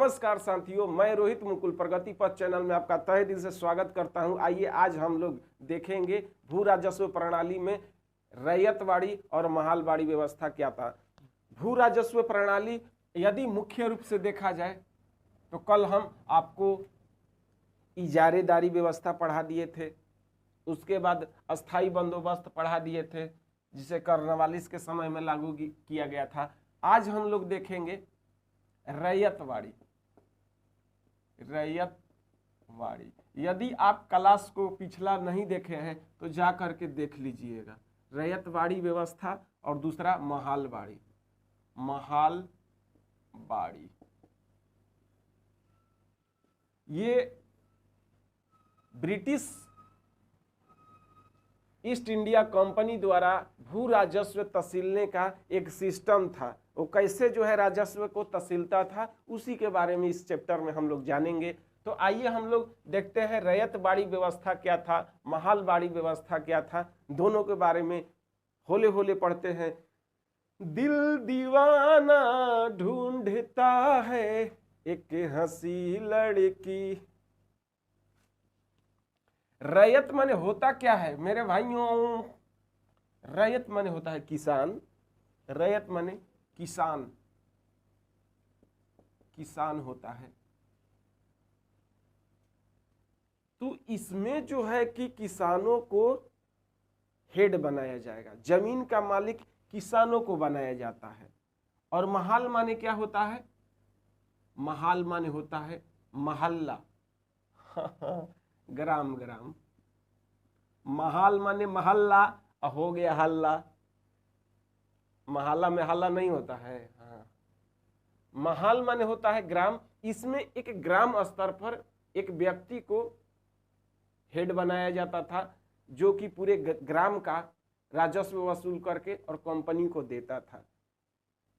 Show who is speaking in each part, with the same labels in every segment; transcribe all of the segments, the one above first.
Speaker 1: नमस्कार साथियों, मैं रोहित मुकुल प्रगति पथ चैनल में आपका तहे दिल से स्वागत करता हूं। आइए आज हम लोग देखेंगे भू राजस्व प्रणाली में रैयतवाड़ी और महालवाड़ी व्यवस्था क्या था। भू राजस्व प्रणाली यदि मुख्य रूप से देखा जाए तो कल हम आपको इजारेदारी व्यवस्था पढ़ा दिए थे, उसके बाद अस्थाई बंदोबस्त पढ़ा दिए थे जिसे कर्नवालिस के समय में लागू किया गया था। आज हम लोग देखेंगे रैयतवाड़ी। यदि आप क्लास को पिछला नहीं देखे हैं तो जा करके देख लीजिएगा। रैयतवाड़ी व्यवस्था और दूसरा महालवाड़ी। ये ब्रिटिश ईस्ट इंडिया कंपनी द्वारा भू राजस्व तसीलने का एक सिस्टम था। वो कैसे जो है राजस्व को तसीलता था उसी के बारे में इस चैप्टर में हम लोग जानेंगे। तो आइए हम लोग देखते हैं रैयतवाड़ी व्यवस्था क्या था, महालवाड़ी व्यवस्था क्या था, दोनों के बारे में होले होले पढ़ते हैं। दिल दीवाना ढूंढता है एक हंसी लड़की। रैयत माने होता क्या है मेरे भाइयों? रैयत माने होता है किसान। रैयत माने किसान होता है। तो इसमें जो है कि किसानों को हेड बनाया जाएगा, जमीन का मालिक किसानों को बनाया जाता है। और महाल माने क्या होता है? महाल माने होता है महल्ला। ग्राम। महाल माने महल्ला, हो गया हल्ला। महल्ला में हल्ला नहीं होता है। हाँ, महाल माने होता है ग्राम। इसमें एक ग्राम स्तर पर एक व्यक्ति को हेड बनाया जाता था जो कि पूरे ग्राम का राजस्व वसूल करके और कंपनी को देता था।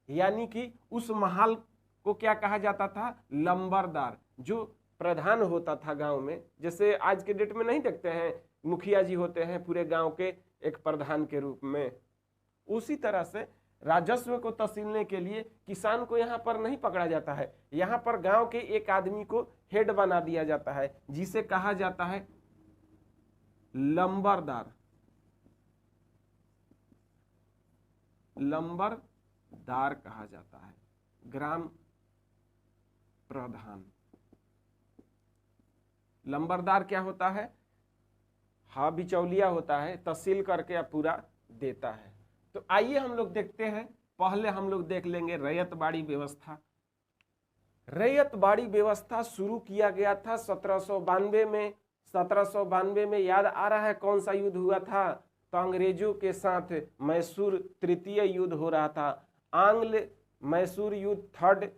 Speaker 1: यानी कि उस महाल को क्या कहा जाता था? लंबरदार, जो प्रधान होता था गांव में। जैसे आज के डेट में नहीं देखते हैं मुखिया जी होते हैं पूरे गांव के एक प्रधान के रूप में, उसी तरह से राजस्व को तसीलने के लिए किसान को यहाँ पर नहीं पकड़ा जाता है। यहाँ पर गांव के एक आदमी को हेड बना दिया जाता है जिसे कहा जाता है लंबरदार। लंबरदार कहा जाता है। ग्राम प्रधान। लंबरदार क्या होता है? हाँ, बिचौलिया होता है, तहसील करके पूरा देता है। तो आइए हम लोग देखते हैं। पहले हम लोग देख लेंगे रैयतवाड़ी व्यवस्था। रैयतवाड़ी व्यवस्था शुरू किया गया था 1792 में। 1792 में याद आ रहा है कौन सा युद्ध हुआ था? तो अंग्रेजों के साथ मैसूर तृतीय युद्ध हो रहा था। आंग्ल मैसूर युद्ध थर्ड।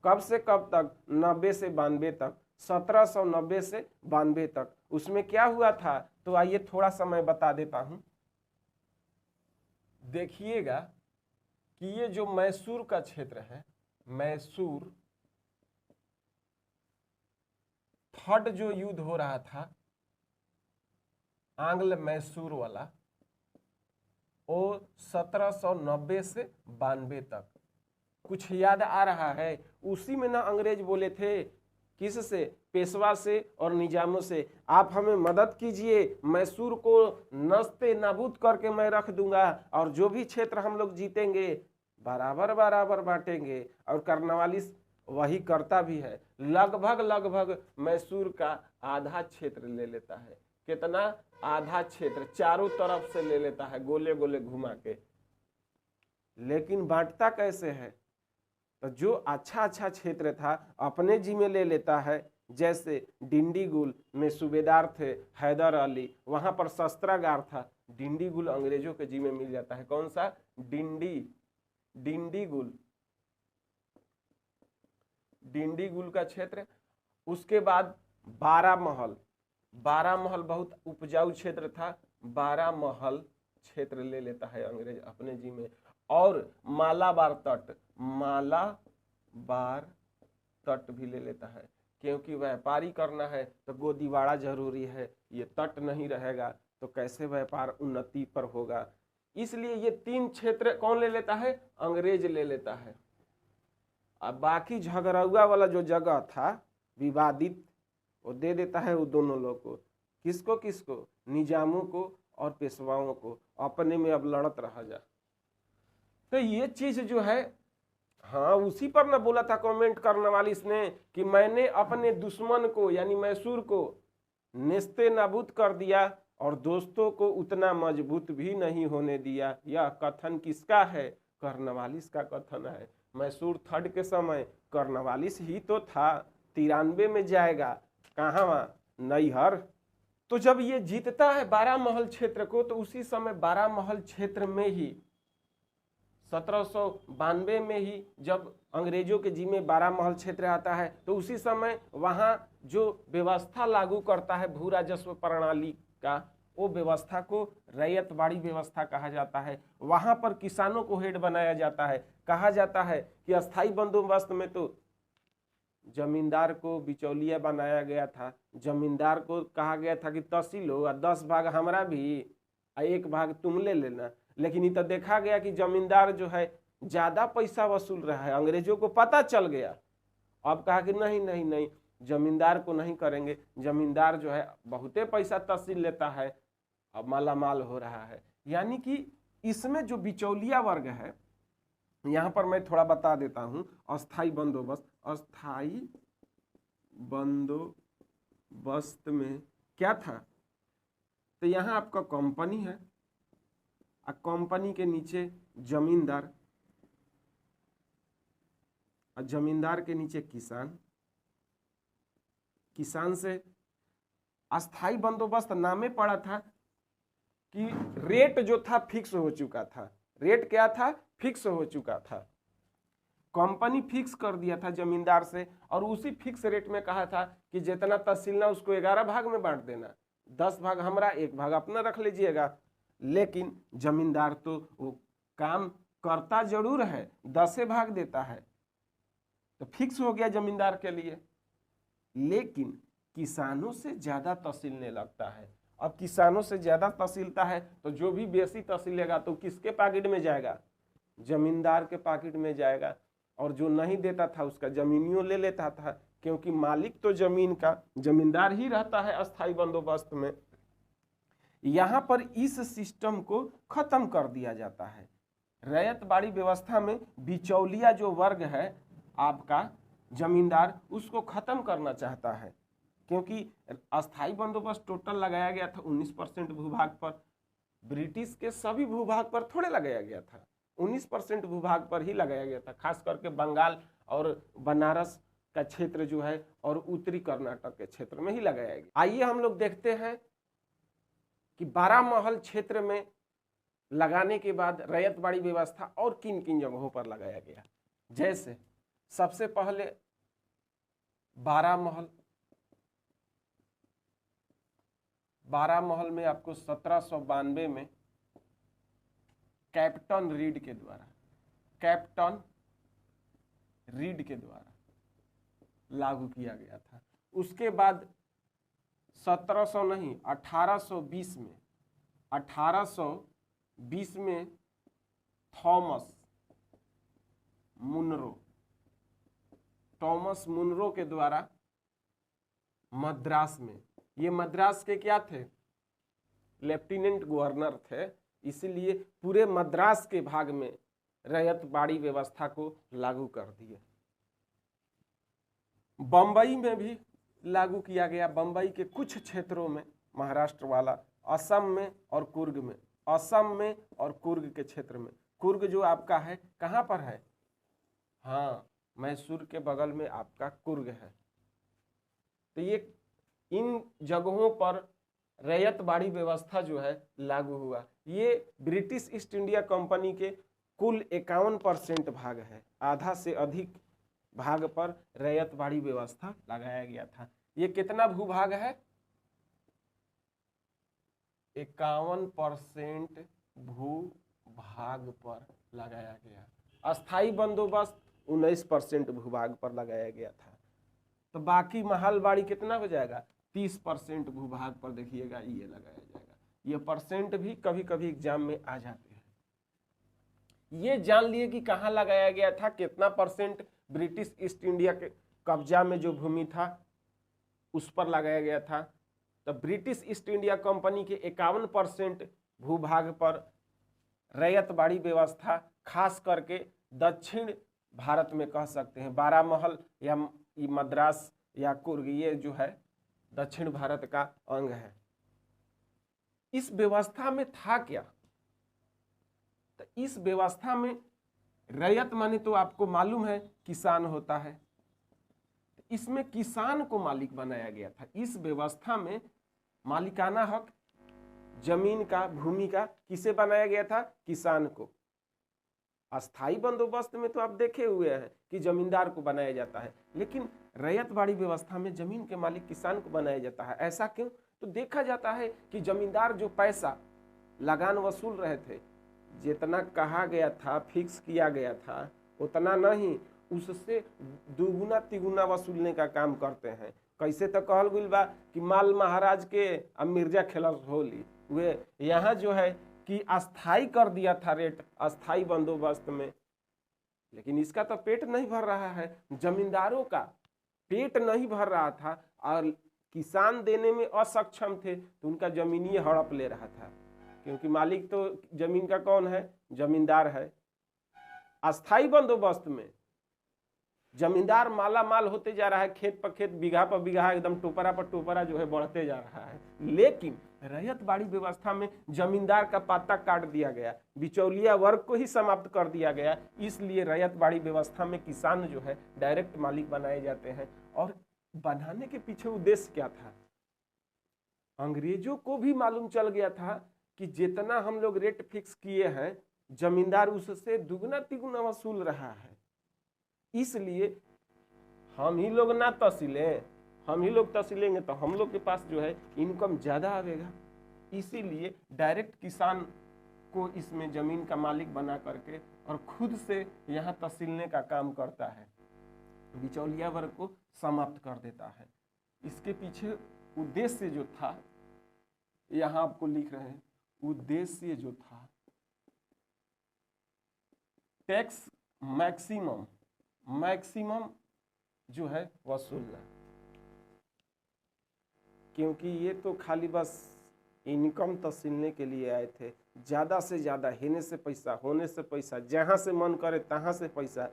Speaker 1: कब से कब तक? 90 से 92 तक। 1790 से 92 तक। उसमें क्या हुआ था? तो आइए थोड़ा सा मैं बता देता हूं। देखिएगा कि ये जो मैसूर का क्षेत्र है, मैसूर थर्ड जो युद्ध हो रहा था आंग्ल मैसूर वाला, वो 1790 से 92 तक। कुछ याद आ रहा है? उसी में ना अंग्रेज बोले थे, किससे? पेशवा से और निजामों से, आप हमें मदद कीजिए, मैसूर को नस्ते नाबूद करके मैं रख दूंगा और जो भी क्षेत्र हम लोग जीतेंगे बराबर बराबर बांटेंगे। और कर्नवालिस वही करता भी है। लगभग मैसूर का आधा क्षेत्र ले लेता है। कितना? आधा क्षेत्र चारों तरफ से ले लेता है, गोले गोले घुमा के। लेकिन बांटता कैसे है? तो जो अच्छा क्षेत्र था अपने जी में ले लेता है। जैसे डिंडीगुल में सूबेदार थे हैदर अली, वहां पर शस्त्रागार था। डिंडीगुल अंग्रेजों के जी में मिल जाता है। कौन सा? डिंडीगुल का क्षेत्र। उसके बाद बारामहल बहुत उपजाऊ क्षेत्र था। बारामहल क्षेत्र ले लेता है अंग्रेज अपने जी में। और मालाबार तट भी ले लेता है, क्योंकि व्यापारी करना है तो गोदीवाड़ा जरूरी है। ये तट नहीं रहेगा तो कैसे व्यापार उन्नति पर होगा। इसलिए ये तीन क्षेत्र कौन ले लेता है? अंग्रेज ले लेता है। अब बाकी झगड़ुआ वाला जो जगह था विवादित, वो दे देता है वो दोनों लोग को। किसको किसको? निजामों को और पेशवाओं को। अपने में अब लड़त रहा जा। तो ये चीज जो है, हाँ उसी पर ना बोला था कमेंट करने वाली इसने कि मैंने अपने दुश्मन को यानी मैसूर को नेस्ते नाबूद कर दिया और दोस्तों को उतना मजबूत भी नहीं होने दिया। यह कथन किसका है? कर्नवालिस का कथन है। मैसूर थर्ड के समय कर्नवालिस ही तो था। 93 में जाएगा कहाँ? वहाँ नैहर। तो जब ये जीतता है बारामहल क्षेत्र को, तो उसी समय बारामहल क्षेत्र में ही 1792 में ही जब अंग्रेजों के जिम्मे बारामहल क्षेत्र आता है, तो उसी समय वहां जो व्यवस्था लागू करता है भू राजस्व प्रणाली का, वो व्यवस्था को रैयतवाड़ी व्यवस्था कहा जाता है। वहां पर किसानों को हेड बनाया जाता है। कहा जाता है कि अस्थाई बंदोबस्त में तो जमींदार को बिचौलिया बनाया गया था। जमींदार को कहा गया था कि तहसील हो, 10 भाग हमारा भी, 1 भाग तुम ले लेना। लेकिन ये तो देखा गया कि जमींदार जो है ज्यादा पैसा वसूल रहा है। अंग्रेजों को पता चल गया। अब कहा कि नहीं नहीं नहीं, जमींदार को नहीं करेंगे। जमींदार जो है बहुते पैसा तहसील लेता है, अब मालामाल हो रहा है। यानी कि इसमें जो बिचौलिया वर्ग है, यहां पर मैं थोड़ा बता देता हूं। अस्थाई बंदोबस्त, अस्थाई बंदोबस्त में क्या था? तो यहां आपका कंपनी है, कंपनी के नीचे जमींदार, और जमींदार के नीचे किसान। किसान से अस्थाई बंदोबस्त नामे पड़ा था कि रेट जो था फिक्स हो चुका था। रेट क्या था? फिक्स हो चुका था। कंपनी फिक्स कर दिया था जमींदार से, और उसी फिक्स रेट में कहा था कि जितना तहसील ना उसको 11 भाग में बांट देना। 10 भाग हमारा, 1 भाग अपना रख लीजिएगा। लेकिन जमींदार तो वो काम करता जरूर है, 10 भाग देता है, तो फिक्स हो गया जमींदार के लिए। लेकिन किसानों से ज्यादा तहसीलने लगता है। अब किसानों से ज्यादा तहसीलता है तो जो भी बेसी तहसीलेगा तो किसके पॉकेट में जाएगा? जमींदार के पॉकेट में जाएगा। और जो नहीं देता था उसका जमीनियों ले लेता था, क्योंकि मालिक तो जमीन का जमींदार ही रहता है अस्थाई बंदोबस्त में। यहां पर इस सिस्टम को खत्म कर दिया जाता है। रैयतवाड़ी व्यवस्था में बिचौलिया जो वर्ग है आपका जमींदार, उसको खत्म करना चाहता है, क्योंकि अस्थाई बंदोबस्त टोटल लगाया गया था 19% भूभाग पर। ब्रिटिश के सभी भूभाग पर थोड़े लगाया गया था, 19% भूभाग पर ही लगाया गया था। खास करके बंगाल और बनारस का क्षेत्र जो है और उत्तरी कर्नाटक के क्षेत्र में ही लगाया गया। आइए हम लोग देखते हैं कि बारामहल क्षेत्र में लगाने के बाद रैयतवाड़ी व्यवस्था और किन किन जगहों पर लगाया गया। जैसे सबसे पहले बारामहल में आपको 1792 में कैप्टन रीड के द्वारा लागू किया गया था। उसके बाद 1700 नहीं 1820 में थॉमस मुनरो के द्वारा मद्रास में, ये मद्रास के क्या थे? लेफ्टिनेंट गवर्नर थे, इसलिए पूरे मद्रास के भाग में रैयतवाड़ी व्यवस्था को लागू कर दिए। बंबई में भी लागू किया गया। बंबई के कुछ क्षेत्रों में, महाराष्ट्र वाला, असम में और कुर्ग में, असम में और कुर्ग के क्षेत्र में। कुर्ग जो आपका है कहाँ पर है? हाँ, मैसूर के बगल में आपका कुर्ग है। तो ये इन जगहों पर रैयतवाड़ी व्यवस्था जो है लागू हुआ। ये ब्रिटिश ईस्ट इंडिया कंपनी के कुल 51% भाग है। आधा से अधिक भाग पर रैयतवाड़ी व्यवस्था लगाया गया था। ये कितना भूभाग है? 51% भूभाग पर लगाया गया। अस्थाई बंदोबस्त 19% भूभाग पर लगाया गया था। तो बाकी महलबाड़ी कितना हो जाएगा? 30% भूभाग पर देखिएगा ये लगाया जाएगा। ये परसेंट भी कभी कभी एग्जाम में आ जाते हैं। ये जान लिए कि कहाँ लगाया गया था, कितना परसेंट ब्रिटिश ईस्ट इंडिया के कब्जा में जो भूमि था उस पर लगाया गया था। तो ब्रिटिश ईस्ट इंडिया कंपनी के 51% भूभाग पर रैयतबाड़ी व्यवस्था, खास करके दक्षिण भारत में कह सकते हैं, बारामहल या मद्रास या कुर्ग, ये जो है दक्षिण भारत का अंग है। इस व्यवस्था में था क्या? तो इस व्यवस्था में रैयत माने तो आपको मालूम है किसान होता है, इसमें किसान को मालिक बनाया गया था। इस व्यवस्था में मालिकाना हक जमीन का, भूमि का किसे बनाया गया था? किसान को। अस्थाई बंदोबस्त में तो आप देखे हुए हैं कि जमींदार को बनाया जाता है, लेकिन रैयतबाड़ी व्यवस्था में जमीन के मालिक किसान को बनाया जाता है। ऐसा क्यों? तो देखा जाता है कि जमींदार जो पैसा लगान वसूल रहे थे, जितना कहा गया था, फिक्स किया गया था, उतना नहीं, उससे दुगुना तिगुना वसूलने का काम करते हैं। कैसे? तो कहल गइल बा कि माल महाराज के अब मिर्जा खेलस होली, वे यहाँ जो है कि अस्थाई कर दिया था रेट, अस्थाई बंदोबस्त में। लेकिन इसका तो पेट नहीं भर रहा है, जमींदारों का पेट नहीं भर रहा था और किसान देने में असक्षम थे, तो उनका जमीनी हड़प ले रहा था, क्योंकि मालिक तो जमीन का कौन है? जमींदार है। अस्थाई बंदोबस्त में जमींदार माला माल होते जा रहा है, खेत पर खेत, बीघा पर बीघा, एकदम टोपरा पर टोपरा जो है बढ़ते जा रहा है। लेकिन रैयतबाड़ी व्यवस्था में जमींदार का पाता काट दिया गया, बिचौलिया वर्ग को ही समाप्त कर दिया गया। इसलिए रैयतबाड़ी व्यवस्था में किसान जो है डायरेक्ट मालिक बनाए जाते हैं। और बनाने के पीछे उद्देश्य क्या था? अंग्रेजों को भी मालूम चल गया था कि जितना हम लोग रेट फिक्स किए हैं, जमींदार उससे दुगना तिगुना वसूल रहा है। इसलिए हम ही लोग ना तसीलें, हम ही लोग तसीलेंगे तो हम लोग के पास जो है इनकम ज्यादा आवेगा। इसीलिए डायरेक्ट किसान को इसमें जमीन का मालिक बना करके और खुद से यहाँ तसीलने का काम करता है, बिचौलिया वर्ग को समाप्त कर देता है। इसके पीछे उद्देश्य जो था, यहाँ आपको लिख रहे हैं, उद्देश्य जो था टैक्स मैक्सिमम जो है वसूलना। क्योंकि ये तो खाली बस इनकम तसीलने के लिए आए थे, ज्यादा से ज्यादा हेने से पैसा, होने से पैसा, जहां से मन करे तहां से पैसा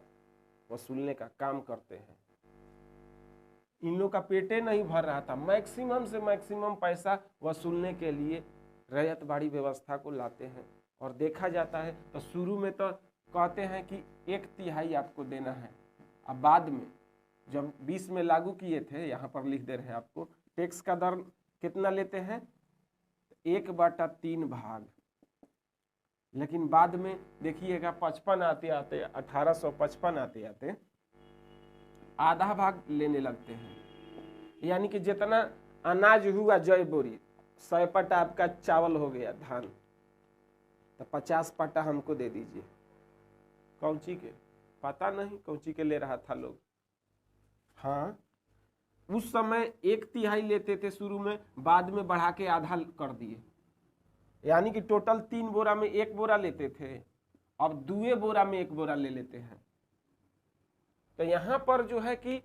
Speaker 1: वसूलने का काम करते हैं। इन लोग का पेटे नहीं भर रहा था, मैक्सिमम से मैक्सिमम पैसा वसूलने के लिए रैयतबाड़ी व्यवस्था को लाते हैं। और देखा जाता है तो शुरू में तो कहते हैं कि 1/3 आपको देना है, अब बाद में जब 20 में लागू किए थे, यहाँ पर लिख दे रहे हैं आपको, टैक्स का दर कितना लेते हैं? 1/3 भाग। लेकिन बाद में देखिएगा 55 आते आते 1855 आते आते आधा भाग लेने लगते हैं। यानी कि जितना अनाज हुआ, जय बोरी 100 पट्टा आपका चावल हो गया, धान, तो 50 पट्टा हमको दे दीजिए। कौची के? पता नहीं कौची के ले रहा था लोग। हाँ, उस समय 1/3 लेते थे शुरू में, बाद में बढ़ा के आधा कर दिए। यानी कि टोटल 3 बोरा में 1 बोरा लेते थे, अब 2 बोरा में 1 बोरा ले लेते हैं। तो यहाँ पर जो है कि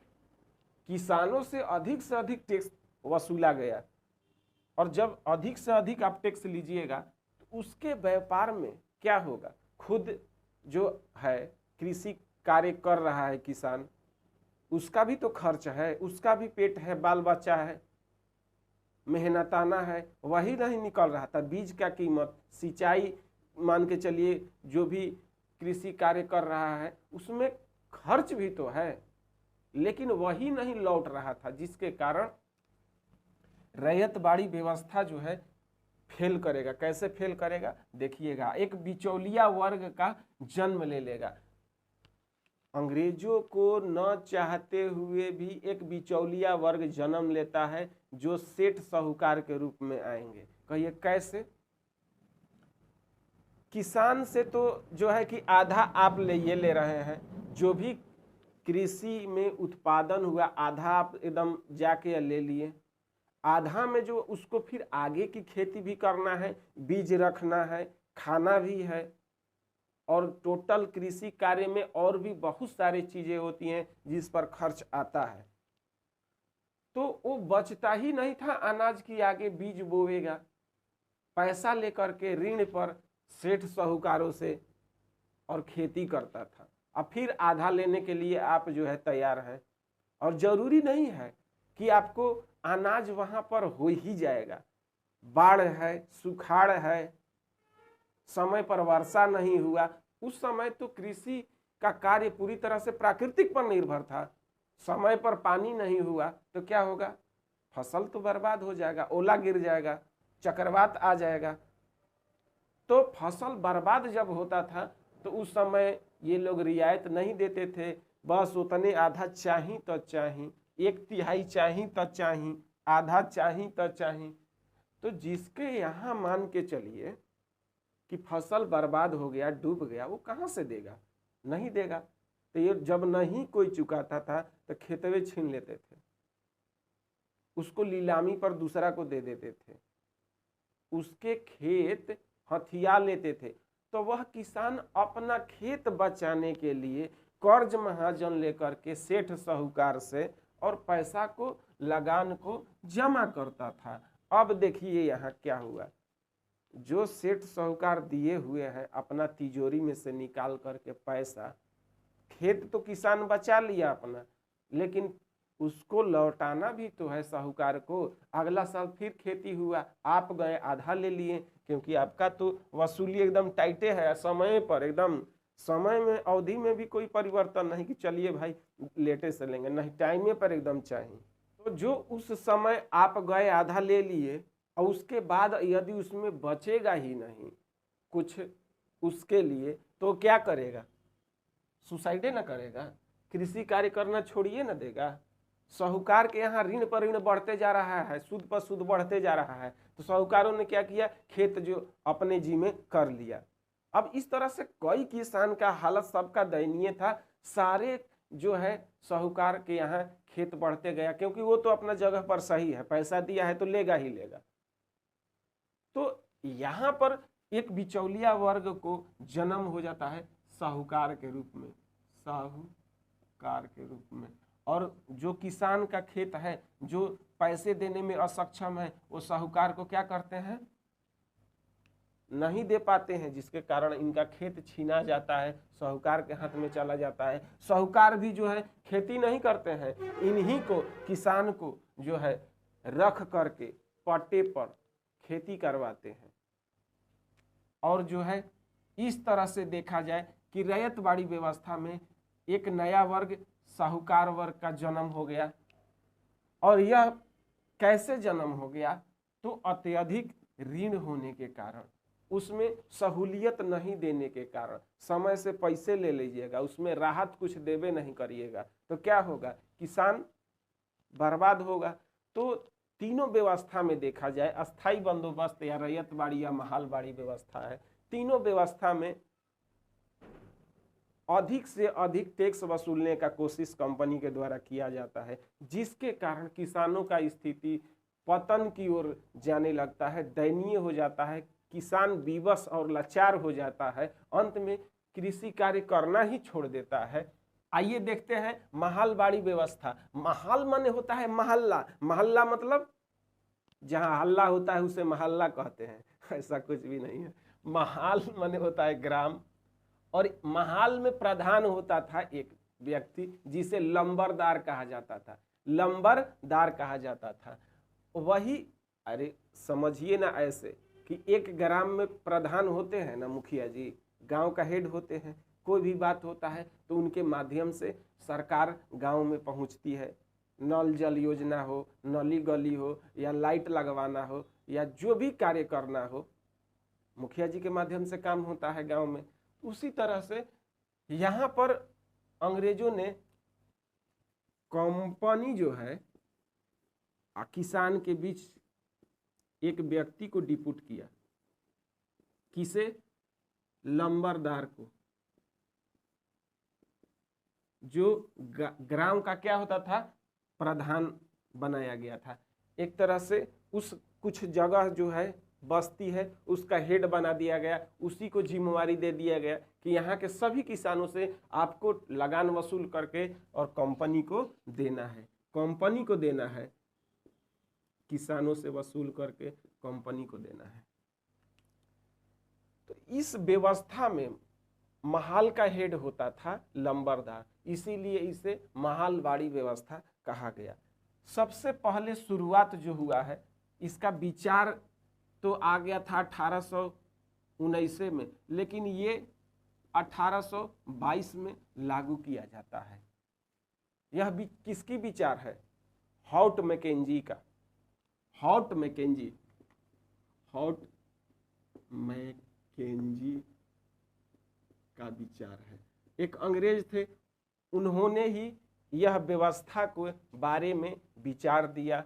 Speaker 1: किसानों से अधिक टैक्स वसूला गया। और जब अधिक से अधिक आप टैक्स लीजिएगा तो उसके व्यापार में क्या होगा? खुद जो है कृषि कार्य कर रहा है किसान, उसका भी तो खर्च है, उसका भी पेट है, बाल बच्चा है, मेहनताना है, वही नहीं निकल रहा था। बीज का कीमत, सिंचाई मान के चलिए, जो भी कृषि कार्य कर रहा है उसमें खर्च भी तो है, लेकिन वही नहीं लौट रहा था, जिसके कारण रैयतबाड़ी व्यवस्था जो है फेल करेगा। कैसे फेल करेगा? देखिएगा, एक बिचौलिया वर्ग का जन्म ले लेगा। अंग्रेजों को न चाहते हुए भी एक बिचौलिया वर्ग जन्म लेता है, जो सेठ साहूकार के रूप में आएंगे। कहिए कैसे? किसान से तो जो है कि आधा आप ये ले रहे हैं, जो भी कृषि में उत्पादन हुआ आधा आप एकदम जाके ले लिए, आधा में जो उसको फिर आगे की खेती भी करना है, बीज रखना है, खाना भी है, और टोटल कृषि कार्य में और भी बहुत सारी चीजें होती हैं जिस पर खर्च आता है। तो वो बचता ही नहीं था अनाज की, आगे बीज बोएगा, पैसा लेकर के ऋण पर सेठ साहूकारों से और खेती करता था। अब फिर आधा लेने के लिए आप जो है तैयार हैं, और जरूरी नहीं है कि आपको अनाज वहां पर हो ही जाएगा। बाढ़ है, सुखाड़ है, समय पर वर्षा नहीं हुआ, उस समय तो कृषि का कार्य पूरी तरह से प्राकृतिक पर निर्भर था। समय पर पानी नहीं हुआ तो क्या होगा, फसल तो बर्बाद हो जाएगा, ओला गिर जाएगा, चक्रवात आ जाएगा। तो फसल बर्बाद जब होता था तो उस समय ये लोग रियायत नहीं देते थे, बस उतने आधा चाही तो चाही, 1/3 चाही तो चाही, आधा चाही तो चाही। तो जिसके यहाँ मान के चलिए कि फसल बर्बाद हो गया, डूब गया, वो कहाँ से देगा, नहीं देगा। तो ये जब नहीं कोई चुकाता था तो खेतवे छीन लेते थे, उसको नीलामी पर दूसरा को दे देते थे, उसके खेत हथिया लेते थे। तो वह किसान अपना खेत बचाने के लिए कर्ज महाजन लेकर के सेठ साहूकार से और पैसा को, लगान को जमा करता था। अब देखिए यहाँ क्या हुआ, जो सेठ साहूकार दिए हुए हैं अपना तिजोरी में से निकाल करके पैसा, खेत तो किसान बचा लिया अपना, लेकिन उसको लौटाना भी तो है साहूकार को। अगला साल फिर खेती हुआ, आप गए आधा ले लिए, क्योंकि आपका तो वसूली एकदम टाइटे है, समय पर एकदम, समय में अवधि में भी कोई परिवर्तन नहीं कि चलिए भाई लेटे से लेंगे, नहीं, टाइमे पर एकदम चाहिए। तो जो उस समय आप गए आधा ले लिए और उसके बाद यदि उसमें बचेगा ही नहीं कुछ उसके लिए, तो क्या करेगा, सुसाइडे ना करेगा, कृषि कार्य करना छोड़िए ना देगा। साहूकार के यहाँ ऋण पर ऋण बढ़ते जा रहा है, सूद पर सूद बढ़ते जा रहा है, तो साहूकारों ने क्या किया, खेत जो अपने जी में कर लिया। अब इस तरह से कई किसान का हालत सबका दयनीय था। सारे जो है साहूकार के यहाँ खेत बढ़ते गया, क्योंकि वो तो अपना जगह पर सही है, पैसा दिया है तो लेगा ही लेगा। तो यहाँ पर एक बिचौलिया वर्ग को जन्म हो जाता है साहूकार के रूप में, साहूकार के रूप में। और जो किसान का खेत है, जो पैसे देने में असक्षम है, वो साहूकार को क्या करते हैं, नहीं दे पाते हैं, जिसके कारण इनका खेत छीना जाता है, साहूकार के हाथ में चला जाता है। साहूकार भी जो है खेती नहीं करते हैं, इन्हीं को, किसान को जो है रख करके पट्टे पर खेती करवाते हैं। और जो है इस तरह से देखा जाए कि रैयतवाड़ी व्यवस्था में एक नया वर्ग, साहूकार वर्ग का जन्म हो गया। और यह कैसे जन्म हो गया, तो अत्यधिक ऋण होने के कारण, उसमें सहूलियत नहीं देने के कारण, समय से पैसे ले लीजिएगा, उसमें राहत कुछ देवे नहीं करिएगा, तो क्या होगा, किसान बर्बाद होगा। तो तीनों व्यवस्था में देखा जाए, अस्थाई बंदोबस्त या रैयतवाड़ी या महालवाड़ी व्यवस्था है, तीनों व्यवस्था में अधिक से अधिक टैक्स वसूलने का कोशिश कंपनी के द्वारा किया जाता है, जिसके कारण किसानों का स्थिति पतन की ओर जाने लगता है, दयनीय हो जाता है, किसान विवश और लाचार हो जाता है, अंत में कृषि कार्य करना ही छोड़ देता है। आइए देखते हैं महालवाड़ी व्यवस्था। महाल माने होता है महल्ला, महल्ला मतलब जहां हल्ला होता है उसे महल्ला कहते हैं, ऐसा कुछ भी नहीं है। महाल माने होता है ग्राम, और महाल में प्रधान होता था एक व्यक्ति जिसे लंबरदार कहा जाता था, लंबरदार कहा जाता था। वही, अरे समझिए ना ऐसे कि एक ग्राम में प्रधान होते हैं ना, मुखिया जी गांव का हेड होते हैं, कोई भी बात होता है तो उनके माध्यम से सरकार गांव में पहुंचती है। नल जल योजना हो, नली गली हो, या लाइट लगवाना हो, या जो भी कार्य करना हो, मुखिया जी के माध्यम से काम होता है गांव में। उसी तरह से यहाँ पर अंग्रेजों ने कंपनी जो है किसान के बीच एक व्यक्ति को डिप्यूट किया, किसे, लंबरदार को, जो ग्राम का क्या होता था, प्रधान बनाया गया था। एक तरह से उस कुछ जगह जो है बस्ती है उसका हेड बना दिया गया, उसी को जिम्मेवारी दे दिया गया कि यहाँ के सभी किसानों से आपको लगान वसूल करके और कंपनी को देना है, कंपनी को देना है, किसानों से वसूल करके कंपनी को देना है। तो इस व्यवस्था में महाल का हेड होता था लंबरदार, इसीलिए इसे महालवाड़ी व्यवस्था कहा गया। सबसे पहले शुरुआत जो हुआ है इसका विचार तो आ गया था 1819 में, लेकिन ये 1822 में लागू किया जाता है। यह भी किसकी विचार है? हॉट मैकेंजी का। हॉट मैकेंजी का विचार है। एक अंग्रेज थे, उन्होंने ही यह व्यवस्था को बारे में विचार दिया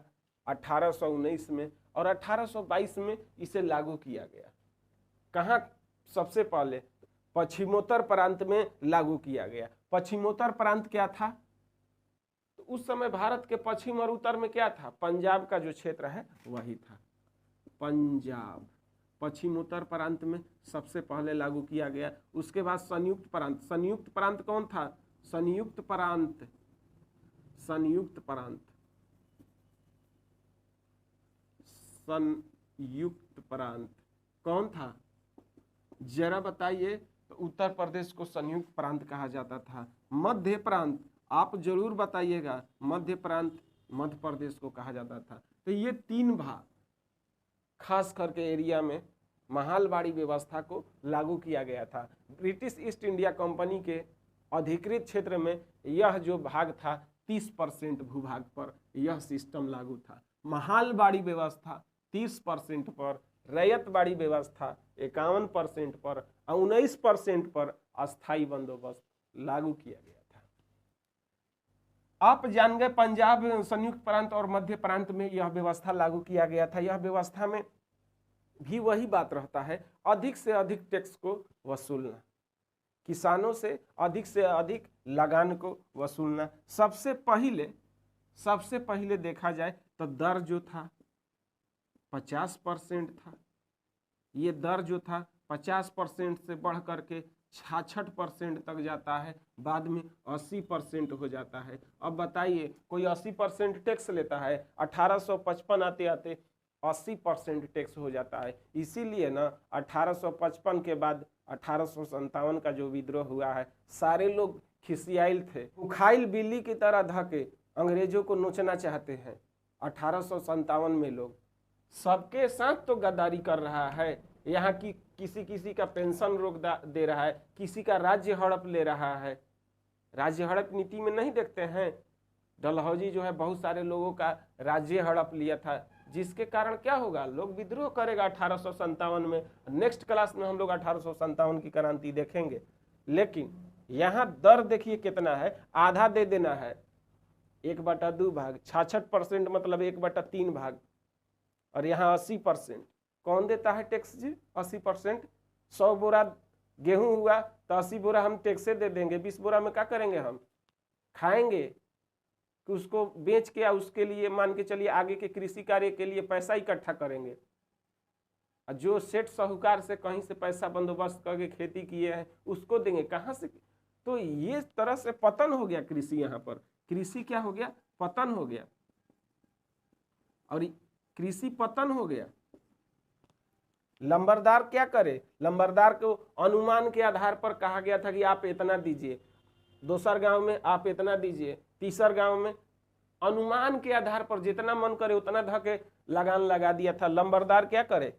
Speaker 1: 1819 में, और 1822 में इसे लागू किया गया। कहाँ? सबसे पहले पश्चिमोत्तर प्रांत में लागू किया गया। पश्चिमोत्तर प्रांत क्या था? तो उस समय भारत के पश्चिम और उत्तर में क्या था? पंजाब का जो क्षेत्र है वही था, पंजाब। पश्चिमोत्तर प्रांत में सबसे पहले लागू किया गया। उसके बाद संयुक्त प्रांत। संयुक्त प्रांत कौन था? संयुक्त प्रांत संयुक्त प्रांत कौन था? जरा बताइए। तो उत्तर प्रदेश को संयुक्त प्रांत कहा जाता था। मध्य प्रांत, आप जरूर बताइएगा। मध्य प्रांत मध्य प्रदेश को कहा जाता था। तो ये तीन भाग खास करके एरिया में महालवाड़ी व्यवस्था को लागू किया गया था। ब्रिटिश ईस्ट इंडिया कंपनी के अधिकृत क्षेत्र में यह जो भाग था 30% भूभाग पर यह सिस्टम लागू था। महालवाड़ी व्यवस्था 30% पर, रैयतवाड़ी व्यवस्था 51% पर, 19% पर अस्थायी बंदोबस्त लागू किया गया था। आप जान गए पंजाब संयुक्त प्रांत और मध्य प्रांत में यह व्यवस्था लागू किया गया था। यह व्यवस्था में भी वही बात रहता है, अधिक से अधिक टैक्स को वसूलना, किसानों से अधिक लगान को वसूलना। सबसे पहले देखा जाए तो दर जो था 50% था। ये दर जो था 50% से बढ़ करके 66% तक जाता है, बाद में 80% हो जाता है। अब बताइए कोई 80% टैक्स लेता है? 1855 आते आते 80% टैक्स हो जाता है। इसीलिए ना 1855 के बाद 1857 का जो विद्रोह हुआ है, सारे लोग खिसियाइल थे, उखाइल बिल्ली की तरह धके अंग्रेजों को नोचना चाहते हैं। 1857 में लोग सबके साथ तो गद्दारी कर रहा है। यहाँ की किसी का पेंशन रोक दे रहा है, किसी का राज्य हड़प ले रहा है। राज्य हड़प नीति में नहीं देखते हैं? डलहौजी जो है बहुत सारे लोगों का राज्य हड़प लिया था, जिसके कारण क्या होगा? लोग विद्रोह करेगा 1857 में। नेक्स्ट क्लास में हम लोग 1857 की क्रांति देखेंगे। लेकिन यहाँ दर देखिए कितना है, आधा दे देना है, 1/2 भाग, 66% मतलब 1/3 भाग, और यहाँ 80%। कौन देता है टैक्स जी? 80%। 100 बोरा गेहूं हुआ तो 80 बोरा हम टैक्स से दे देंगे। 20 बोरा में क्या करेंगे? हम खाएंगे कि उसको बेच के, उसके लिए मान के चलिए आगे के कृषि कार्य के लिए पैसा इकट्ठा करेंगे। जो सेठ साहूकार से कहीं से पैसा बंदोबस्त करके खेती किए हैं उसको देंगे, कहाँ से? तो ये तरह से पतन हो गया कृषि। यहाँ पर कृषि क्या हो गया? पतन हो गया। और कृषि पतन हो गया। लंबरदार क्या करे? लंबरदार को अनुमान के आधार पर कहा गया था कि आप इतना दीजिए, दूसर गांव में आप इतना दीजिए, तीसर गांव में, अनुमान के आधार पर जितना मन करे उतना धके लगान लगा दिया था। लंबरदार क्या करे?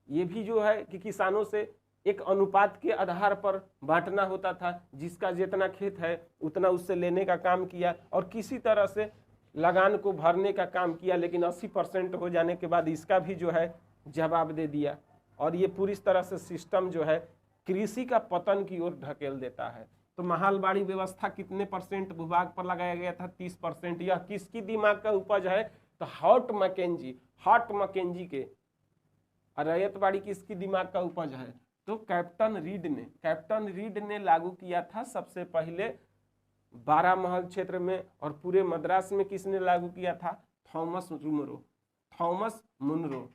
Speaker 1: ये भी जो है कि किसानों से एक अनुपात के आधार पर बांटना होता था, जिसका जितना खेत है उतना उससे लेने का काम किया और किसी तरह से लगान को भरने का काम किया। लेकिन 80% हो जाने के बाद इसका भी जो है जवाब दे दिया, और ये पूरी तरह से सिस्टम जो है कृषि का पतन की ओर ढकेल देता है। तो महालवाड़ी व्यवस्था कितने % भूभाग पर लगाया गया था? 30%। यह किसकी दिमाग का उपज है? तो हॉट मैकेंजी के। रैयतवाड़ी किसकी दिमाग का उपज है? तो कैप्टन रीड ने लागू किया था सबसे पहले 12 महल क्षेत्र में, और पूरे मद्रास में किसने लागू किया था? थॉमस मुनरो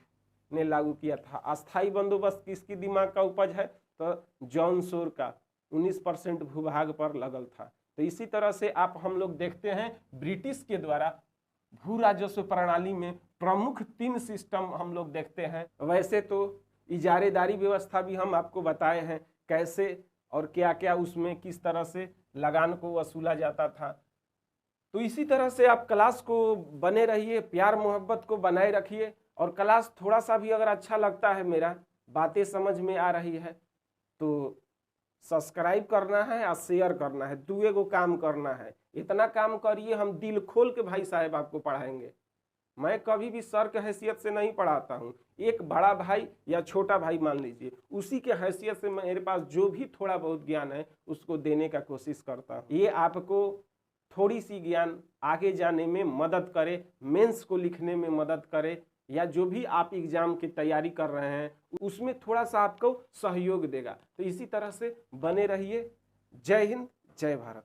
Speaker 1: ने लागू किया था। अस्थाई बंदोबस्त किसकी दिमाग का उपज है? तो जॉन शोर का 19% भूभाग पर लगल था। तो इसी तरह से आप हम लोग देखते हैं ब्रिटिश के द्वारा भू राजस्व प्रणाली में प्रमुख 3 सिस्टम हम लोग देखते हैं। वैसे तो इजारेदारी व्यवस्था भी हम आपको बताए हैं कैसे और क्या क्या उसमें किस तरह से लगान को वसूला जाता था। तो इसी तरह से आप क्लास को बने रहिए, प्यार मोहब्बत को बनाए रखिए, और क्लास थोड़ा सा भी अगर अच्छा लगता है, मेरा बातें समझ में आ रही है, तो सब्सक्राइब करना है और शेयर करना है, दुए को काम करना है। इतना काम करिए, हम दिल खोल के भाई साहब आपको पढ़ाएंगे। मैं कभी भी सर के हैसियत से नहीं पढ़ाता हूँ, एक बड़ा भाई या छोटा भाई मान लीजिए, उसी के हैसियत से मेरे पास जो भी थोड़ा बहुत ज्ञान है उसको देने का कोशिश करता हूँ। ये आपको थोड़ी सी ज्ञान आगे जाने में मदद करे, मेंस को लिखने में मदद करे, या जो भी आप एग्जाम की तैयारी कर रहे हैं उसमें थोड़ा सा आपको सहयोग देगा। तो इसी तरह से बने रहिए। जय हिंद, जय भारत।